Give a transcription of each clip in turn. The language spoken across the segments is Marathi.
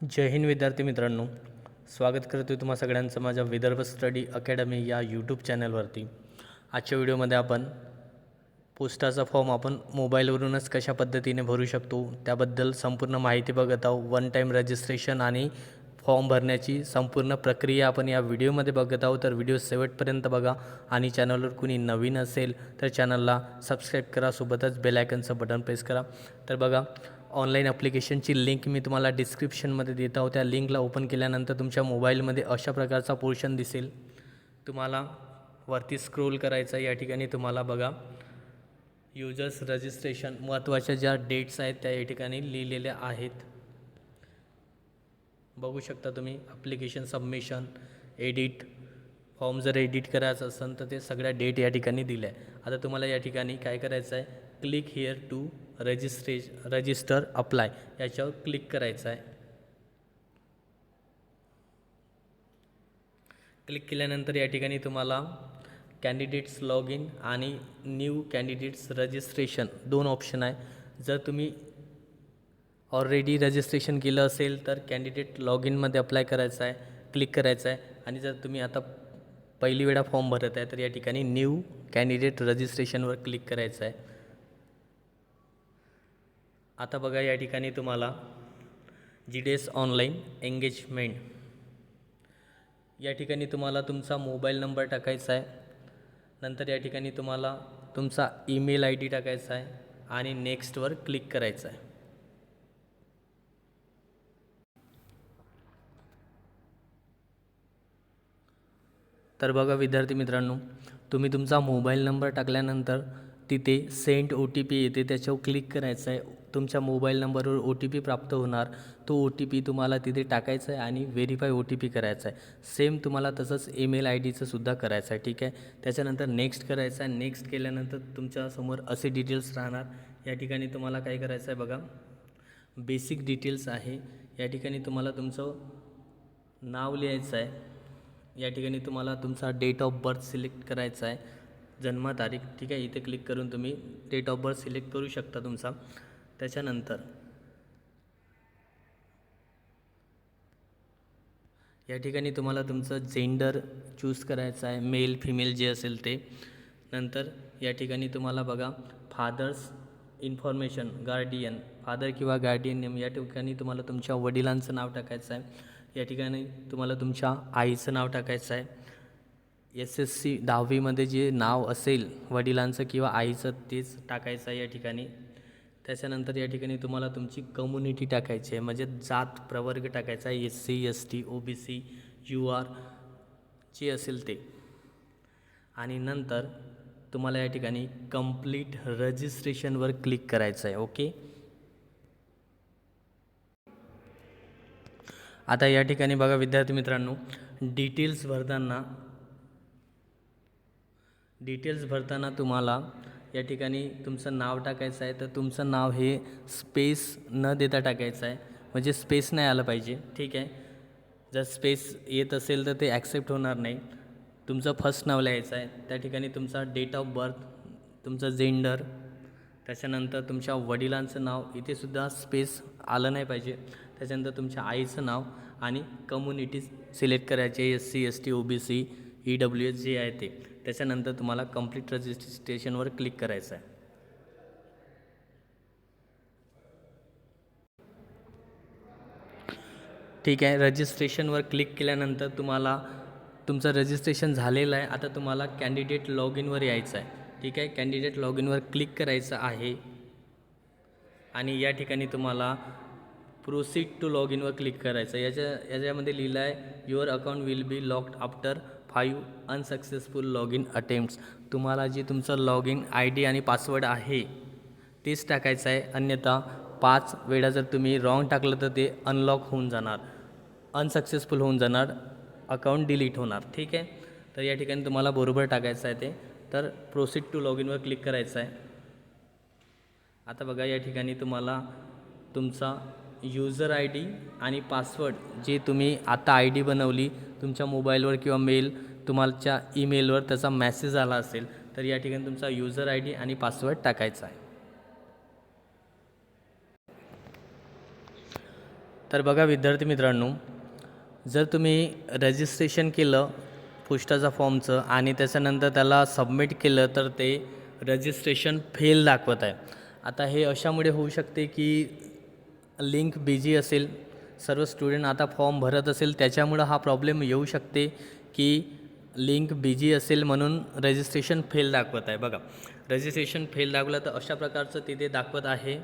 जय हिंद विद्यार्थी मित्रांनो, स्वागत करतो आहे तुम्हा सगळ्यांचं माझ्या विदर्भ स्टडी अकॅडमी या यूट्यूब चॅनलवरती। आजच्या व्हिडिओमध्ये आपण पोस्टाचा फॉर्म आपण मोबाईलवरूनच कशा पद्धतीने भरू शकतो त्याबद्दल संपूर्ण माहिती बघत आहोत। वन टाईम रजिस्ट्रेशन आणि फॉर्म भरण्याची संपूर्ण प्रक्रिया आपण या व्हिडिओमध्ये बघत आहोत। तर व्हिडिओ शेवटपर्यंत बघा आणि चॅनलवर कुणी नवीन असेल तर चॅनलला सबस्क्राईब करा, सोबतच बेल आयकनचं बटन प्रेस करा। तर बघा, ऑनलाईन ॲप्लिकेशनची लिंक मी तुम्हाला डिस्क्रिप्शनमध्ये देत आहोत। त्या लिंकला ओपन केल्यानंतर तुमच्या मोबाईलमध्ये अशा प्रकारचा पोर्शन दिसेल। तुम्हाला वरती स्क्रोल करायचं आहे। या ठिकाणी तुम्हाला बघा यूजर्स रजिस्ट्रेशन महत्त्वाच्या ज्या डेट्स आहेत त्या या ठिकाणी लिहिलेल्या आहेत, बघू शकता तुम्ही। ॲप्लिकेशन सबमिशन, एडिट, फॉर्म जर एडिट करायचं असेल तर ते सगळ्या डेट या ठिकाणी दिल्या आहे। आता तुम्हाला या ठिकाणी काय करायचं आहे, click here to register apply याच्यावर क्लिक करायचं आहे। क्लिक केल्यानंतर या ठिकाणी तुम्हाला कॅन्डिडेट्स लॉग इन आणि न्यू कॅन्डिडेट्स रजिस्ट्रेशन दोन ऑप्शन आहे। जर तुम्ही ऑलरेडी रजिस्ट्रेशन केलं असेल तर कॅन्डिडेट लॉग इनमध्ये अप्लाय करायचं आहे, क्लिक करायचं आहे। आणि जर तुम्ही आता पहिली वेळा फॉर्म भरत आहे तर या ठिकाणी न्यू कॅन्डिडेट रजिस्ट्रेशनवर क्लिक करायचं आहे। आता बघा, या ठिकाणी तुम्हाला GDS ऑनलाईन एंगेजमेंट या ठिकाणी तुम्हाला तुमचा मोबाईल नंबर टाकायचा आहे। नंतर या ठिकाणी तुम्हाला तुमचा ईमेल ID टाकायचा आहे आणि नेक्स्टवर क्लिक करायचं आहे। तर बघा विद्यार्थी मित्रांनो, तुम्ही तुमचा मोबाईल नंबर टाकल्यानंतर तिथे सेंड OTP येते, त्याच्यावर क्लिक करायचं आहे। तुमच्या मोबाईल नंबरवर OTP प्राप्त होणार, तो OTP तुम्हाला तिथे टाकायचा आहे आणि व्हेरीफाय OTP करायचा आहे। सेम तुम्हाला तसंच ईमेल IDचं सुद्धा करायचं आहे, ठीक आहे। त्याच्यानंतर नेक्स्ट करायचं आहे। नेक्स्ट केल्यानंतर तुमच्यासमोर असे डिटेल्स राहणार। या ठिकाणी तुम्हाला काय करायचं आहे बघा, बेसिक डिटेल्स आहे। या ठिकाणी तुम्हाला तुमचं नाव लिहायचं आहे। या ठिकाणी तुम्हाला तुमचा डेट ऑफ बर्थ सिलेक्ट करायचा आहे, जन्मतारीख, ठीक आहे। इथे क्लिक करून तुम्ही डेट ऑफ बर्थ सिलेक्ट करू शकता तुमचा। त्याच्यानंतर या ठिकाणी तुम्हाला तुमचं जेंडर चूज करायचं आहे, मेल फिमेल जे असेल ते। नंतर या ठिकाणी तुम्हाला बघा फादर्स इन्फॉर्मेशन, गार्डियन, फादर किंवा गार्डियन नेम, या ठिकाणी तुम्हाला तुमच्या वडिलांचं नाव टाकायचं आहे। या ठिकाणी तुम्हाला तुमच्या आईचं नाव टाकायचं आहे। SSC 10वीमध्ये जे नाव असेल वडिलांचं किंवा आईचं तेच टाकायचं आहे या ठिकाणी। त्याच्यानंतर या ठिकाणी तुम्हाला तुमची कम्युनिटी टाकायची आहे, म्हणजे जात प्रवर्ग टाकायचा आहे, SC ST OBC UR जे असेल ते। आणि नंतर तुम्हाला या ठिकाणी कंप्लीट रजिस्ट्रेशनवर क्लिक करायचं आहे, ओके। आता या ठिकाणी बघा विद्यार्थी मित्रांनो, डिटेल्स भरताना तुम्हाला या ठिकाणी तुमचं नाव टाकायचं आहे। तर तुमचं नाव हे स्पेस न देता टाकायचं आहे, म्हणजे स्पेस नाही आलं पाहिजे, ठीक आहे। जर स्पेस येत असेल तर ते ॲक्सेप्ट होणार नाही। तुमचं फर्स्ट नाव लिहायचं आहे, त्या ठिकाणी तुमचा डेट ऑफ बर्थ, तुमचं जेंडर, त्याच्यानंतर तुमच्या वडिलांचं नाव, इथे सुद्धा स्पेस आलं नाही पाहिजे। त्याच्यानंतर तुमच्या आईचं नाव आणि कम्युनिटी सिलेक्ट करायचे, SC ST OBC EWS जे आहे ते। त्याच्यानंतर तुम्हाला कंप्लीट रजिस्ट्रेशनवर क्लिक करायचं आहे। ठीक आहे, रजिस्ट्रेशनवर क्लिक केल्यानंतर तुम्हाला तुमचं रजिस्ट्रेशन झालेलं आहे। आता तुम्हाला कॅन्डिडेट लॉग इनवर यायचं आहे, ठीक आहे। कॅन्डिडेट लॉग इनवर क्लिक करायचं आहे आणि या ठिकाणी तुम्हाला प्रोसीड टू लॉग इनवर क्लिक करायचं। याच्यामध्ये लिहिलं आहे your account will be locked after 5 unsuccessful log in attempts. तुम्हाला जे तुमचं लॉग इन ID आणि पासवर्ड आहे तेच टाकायचं आहे, अन्यथा 5 वेळा जर तुम्ही रॉंग टाकलं तर ते अनलॉक होऊन जाणार, अनसक्सेसफुल होऊन जाणार, अकाउंट डिलीट होणार, ठीक आहे। तर या ठिकाणी तुम्हाला बरोबर टाकायचं आहे ते। तर प्रोसीड टू लॉग इनवर क्लिक करायचं आहे। आता बघा, या ठिकाणी तुम्हाला तुमचा यूजर ID आणि पासवर्ड, जे तुम्ही आता ID बनवली तुमच्या मोबाईलवर किंवा मेल तुमच्या ईमेलवर त्याचा मेसेज आला असेल तर या ठिकाणी तुमचा यूजर ID आणि पासवर्ड टाकायचा आहे। तर बघा विद्यार्थी मित्रांनो, जर तुम्ही रजिस्ट्रेशन केलं पोस्टाचा फॉर्मचं आणि त्याच्यानंतर त्याला सबमिट केलं तर ते रजिस्ट्रेशन फेल दाखवत आहे. आता हे अशामुळे होऊ शकते की लिंक बिझी असेल, सर्व स्टुडंट आता फॉर्म भरत असेल, त्याच्यामुळं हा प्रॉब्लेम येऊ शकते की लिंक बिझी असेल म्हणून रजिस्ट्रेशन फेल दाखवत आहे. बघा रजिस्ट्रेशन फेल दाखवलं तर अशा प्रकारचं तिथे दाखवत आहे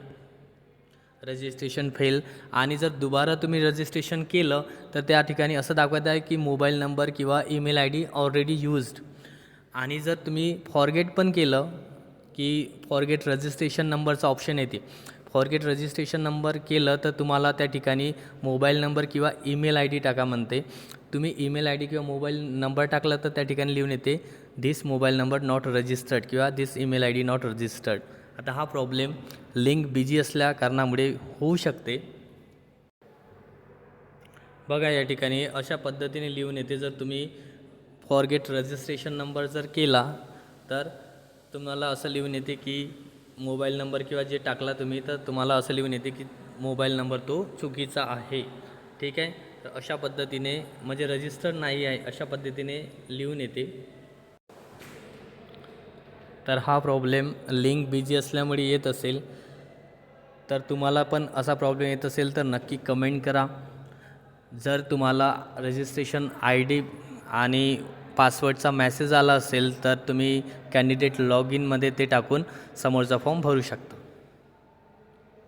रजिस्ट्रेशन फेल. आणि जर दुबारा तुम्ही रजिस्ट्रेशन केलं तर त्या ठिकाणी असं दाखवत आहे की मोबाईल नंबर किंवा email I D already used. आणि जर तुम्ही फॉरगेट पण केलं की फॉरगेट रजिस्ट्रेशन नंबरचा ऑप्शन येते, फॉरगेट रजिस्ट्रेशन नंबर केलं तर तुम्हाला त्या ठिकाणी मोबाईल नंबर किंवा ईमेल आय डी टाका म्हणते. तुम्ही ईमेल आय डी किंवा मोबाईल नंबर टाकला तर त्या ठिकाणी लिहून येते this mobile number not registered किंवा this email I D not registered. आता हा प्रॉब्लेम लिंक बिझी असल्या कारणामुळे होऊ शकते. बघा या ठिकाणी अशा पद्धतीने लिहून येते, जर तुम्ही फॉरगेट रजिस्ट्रेशन नंबर जर केला तर तुम्हाला असं लिहून येते की मोबाईल नंबर किंवा जे टाकला तुम्ही तर तुम्हाला असं लिहून येते की मोबाईल नंबर तो चुकीचा आहे. ठीक आहे, तर अशा पद्धतीने म्हणजे रजिस्टर नाही आहे अशा पद्धतीने लिहून येते. तर हा प्रॉब्लेम लिंक बिझी असल्यामुळे येत असेल, तर तुम्हाला पण असा प्रॉब्लेम येत असेल तर नक्की कमेंट करा. जर तुम्हाला रजिस्ट्रेशन आय डी आणि पासवर्डचा मेसेज आला असेल तर तुम्ही कॅन्डिडेट लॉग इनमध्ये ते टाकून समोरचा फॉर्म भरू शकता.